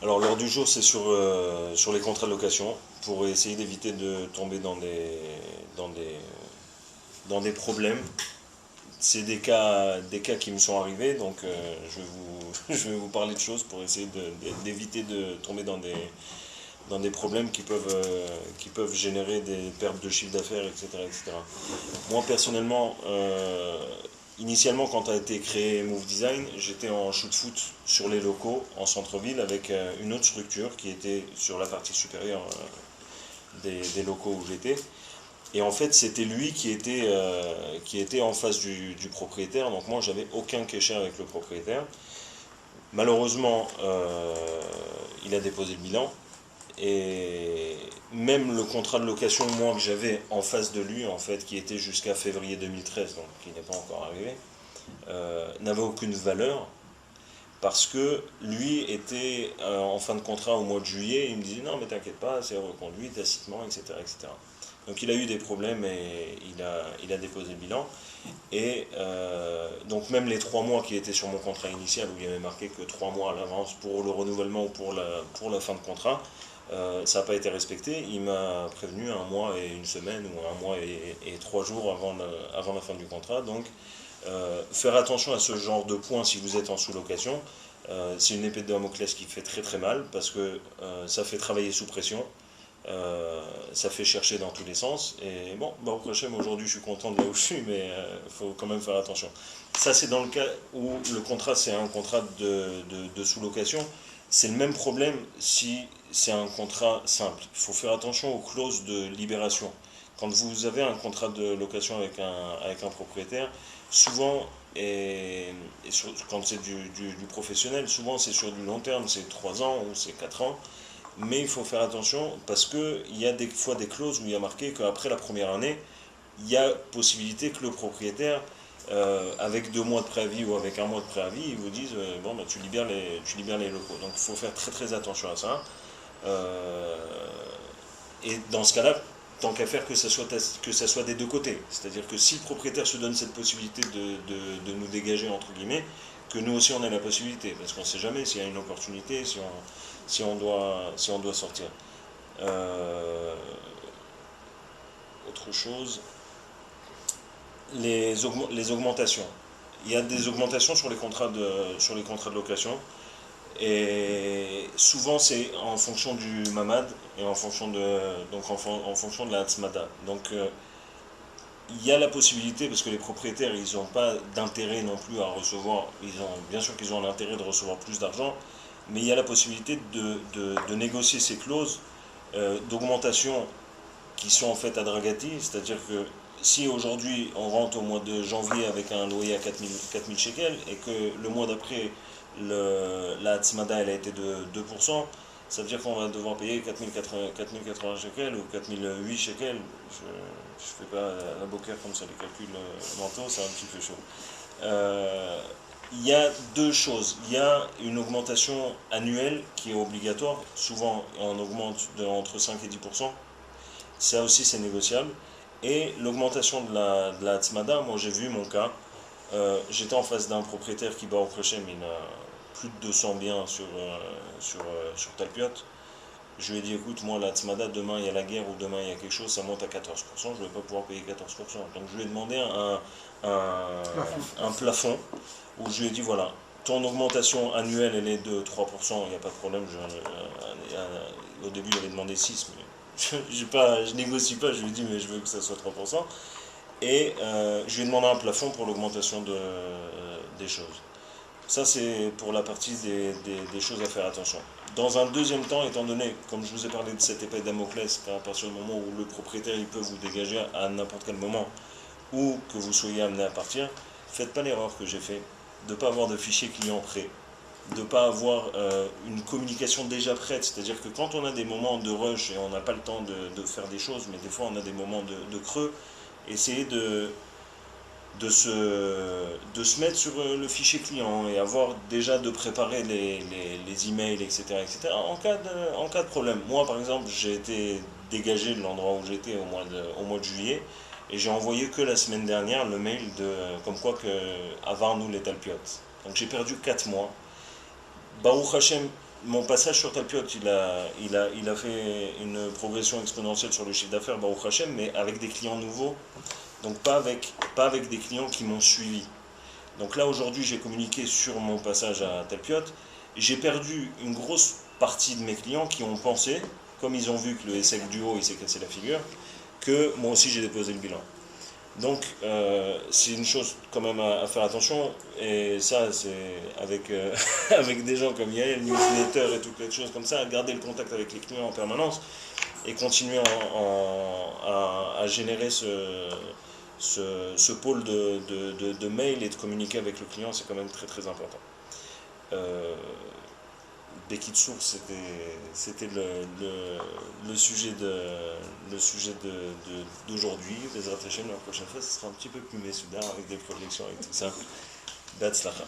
Alors l'ordre du jour, c'est sur les contrats de location, pour essayer d'éviter de tomber dans des, dans des problèmes. C'est des cas qui me sont arrivés, donc je vais vous parler de choses pour essayer d'éviter de tomber dans des problèmes qui peuvent générer des pertes de chiffre d'affaires, etc., etc. Moi, personnellement, initialement, quand a été créé Move Design, j'étais en shoot-foot sur les locaux, en centre-ville, avec une autre structure qui était sur la partie supérieure des locaux où j'étais. Et en fait, c'était lui qui était en face du propriétaire. Donc moi, j'avais aucun cachet avec le propriétaire. Malheureusement, il a déposé le bilan. Et même le contrat de location, moi, que j'avais en face de lui, en fait, qui était jusqu'à février 2013, donc qui n'est pas encore arrivé, n'avait aucune valeur parce que lui était en fin de contrat au mois de juillet. Et il me disait non, mais t'inquiète pas, c'est reconduit tacitement, etc., etc. Donc il a eu des problèmes et il a déposé le bilan. Et donc même les 3 mois qui étaient sur mon contrat initial, où il y avait marqué que 3 mois à l'avance pour le renouvellement ou pour la fin de contrat, ça n'a pas été respecté. Il m'a prévenu 1 mois et une semaine ou 1 mois et 3 jours avant la fin du contrat. Donc faire attention à ce genre de points si vous êtes en sous-location. C'est une épée de Damoclès qui fait très très mal parce que ça fait travailler sous pression. Ça fait chercher dans tous les sens. Et bon, bah, au prochain, aujourd'hui, je suis content de là où je suis, mais il faut quand même faire attention. Ça, c'est dans le cas où le contrat, c'est un contrat de sous-location. C'est le même problème si c'est un contrat simple. Il faut faire attention aux clauses de libération. Quand vous avez un contrat de location avec un propriétaire, souvent, quand c'est du professionnel, souvent c'est sur du long terme, c'est 3 ans ou c'est 4 ans. Mais il faut faire attention parce qu'il y a des fois des clauses où il y a marqué qu'après la première année, il y a possibilité que le propriétaire, avec 2 mois de préavis ou avec 1 mois de préavis, ils vous disent bon, bah, tu libères les locaux. Donc il faut faire très très attention à ça. Euh, et dans ce cas-là, tant qu'à faire que ça soit des deux côtés. C'est-à-dire que si le propriétaire se donne cette possibilité de nous dégager, entre guillemets, que nous aussi on ait la possibilité. Parce qu'on ne sait jamais s'il y a une opportunité, si on doit sortir. Euh, Autre chose, les augmentations. Il y a des augmentations sur les contrats de location. Et souvent, c'est en fonction du mamad et en fonction de la Hatzmada. Donc, il y a la possibilité, parce que les propriétaires, ils n'ont pas d'intérêt non plus à recevoir, bien sûr qu'ils ont l'intérêt de recevoir plus d'argent, mais il y a la possibilité de négocier ces clauses d'augmentation qui sont en fait à dragati, c'est-à-dire que si aujourd'hui on rentre au mois de janvier avec un loyer à 4000 shekels et que le mois d'après la Hatzmada elle a été de 2%, ça veut dire qu'on va devoir payer 4080 shekels ou 4008 shekels. Je fais pas la bocaire comme ça, les calculs mentaux, c'est un petit peu chaud. Euh, il y a deux choses. Il y a une augmentation annuelle qui est obligatoire. Souvent, on augmente entre 5 et 10%. Ça aussi, c'est négociable. Et l'augmentation de la Tzmada, moi j'ai vu mon cas. J'étais en face d'un propriétaire qui bat au Krechem, il a plus de 200 biens sur Talpiot. Je lui ai dit, écoute, moi la Tzmada, demain il y a la guerre ou demain il y a quelque chose, ça monte à 14%, je ne vais pas pouvoir payer 14%. Donc je lui ai demandé Plafond. un plafond où je lui ai dit, voilà, ton augmentation annuelle elle est de 3%, il n'y a pas de problème. Au début il avait demandé 6, mais je négocie pas, je lui dis mais je veux que ça soit 3%. Et je lui ai demandé un plafond pour l'augmentation des choses. Ça c'est pour la partie des choses à faire attention. Dans un deuxième temps, étant donné, comme je vous ai parlé de cette épée de Damoclès, qu'à partir du moment où le propriétaire il peut vous dégager à n'importe quel moment ou que vous soyez amené à partir, faites pas l'erreur que j'ai fait de ne pas avoir de fichier client prêt, de ne pas avoir une communication déjà prête. C'est-à-dire que quand on a des moments de rush et on n'a pas le temps de faire des choses, mais des fois on a des moments de creux, essayez de se mettre sur le fichier client et avoir déjà de préparer les emails, etc., etc. En cas de problème. Moi, par exemple, j'ai été dégagé de l'endroit où j'étais au mois de juillet et j'ai envoyé que la semaine dernière le mail comme quoi que avant nous les talpiotes. Donc j'ai perdu 4 mois. Baruch Hashem, mon passage sur Talpiot, il a fait une progression exponentielle sur le chiffre d'affaires, Baruch Hashem, mais avec des clients nouveaux, donc pas avec des clients qui m'ont suivi. Donc là, aujourd'hui, j'ai communiqué sur mon passage à Talpiot. J'ai perdu une grosse partie de mes clients qui ont pensé, comme ils ont vu que le ESSEC du haut, il s'est cassé la figure, que moi aussi j'ai déposé le bilan. Donc, c'est une chose quand même à faire attention, et ça, c'est avec, avec des gens comme Yael, newsletter et toutes les choses comme ça, garder le contact avec les clients en permanence et continuer à générer ce pôle de mail et de communiquer avec le client, c'est quand même très très important. Bekitsour, c'était le sujet d'aujourd'hui. Les Hashem, la prochaine fois, ce sera un petit peu plus Messoudar avec des projections et tout ça. Betzlacha.